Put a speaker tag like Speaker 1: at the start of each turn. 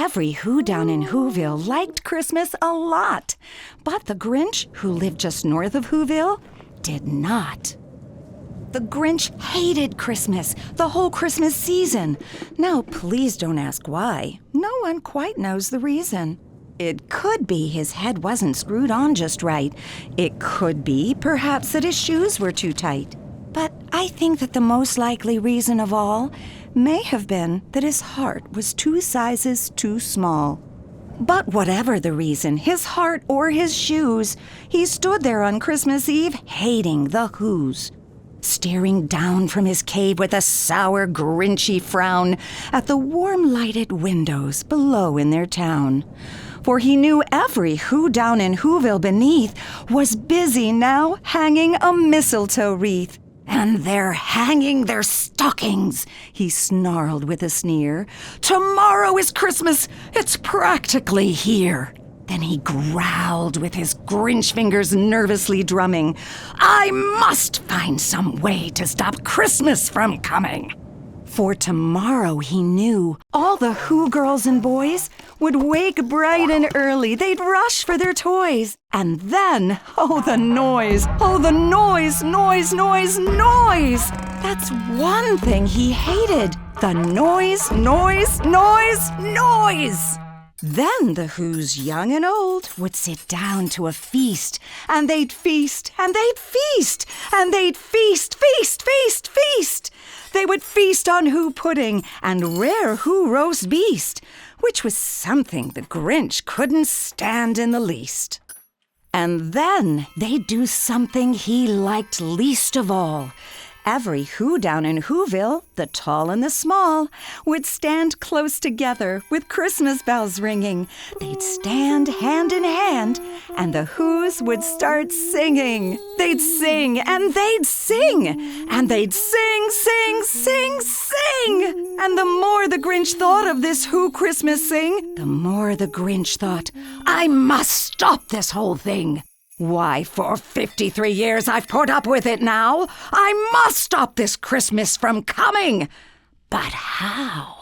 Speaker 1: Every Who down in Whoville liked Christmas a lot, but the Grinch, who lived just north of Whoville, did not. The Grinch hated Christmas, the whole Christmas season. Now, please don't ask why. No one quite knows the reason. It could be his head wasn't screwed on just right. It could be, perhaps, that his shoes were too tight. But I think that the most likely reason of all may have been that his heart was 2 sizes too small. But whatever the reason, his heart or his shoes, he stood there on Christmas Eve hating the Whos, staring down from his cave with a sour, Grinchy frown at the warm-lighted windows below in their town. For he knew every Who down in Whoville beneath was busy now hanging a mistletoe wreath. And they're hanging their stockings, he snarled with a sneer. Tomorrow is Christmas, it's practically here. Then he growled with his Grinch fingers nervously drumming. I must find some way to stop Christmas from coming. For tomorrow, he knew, all the Who girls and boys would wake bright and early. They'd rush for their toys. And then, oh, the noise, noise, noise. That's one thing he hated. The noise. Then the Whos, young and old, would sit down to a feast, and they'd feast, and they'd feast, and they'd feast. They would feast on Who pudding and rare Who roast beast, which was something the Grinch couldn't stand in the least. And then they'd do something he liked least of all. Every Who down in Whoville, the tall and the small, would stand close together with Christmas bells ringing. They'd stand hand in hand, and the Whos would start singing. They'd sing, and they'd sing, and they'd sing. And the more the Grinch thought of this Who Christmas sing, the more the Grinch thought, I must stop this whole thing. Why, for 53 years I've put up with it now. I must stop this Christmas from coming. But how?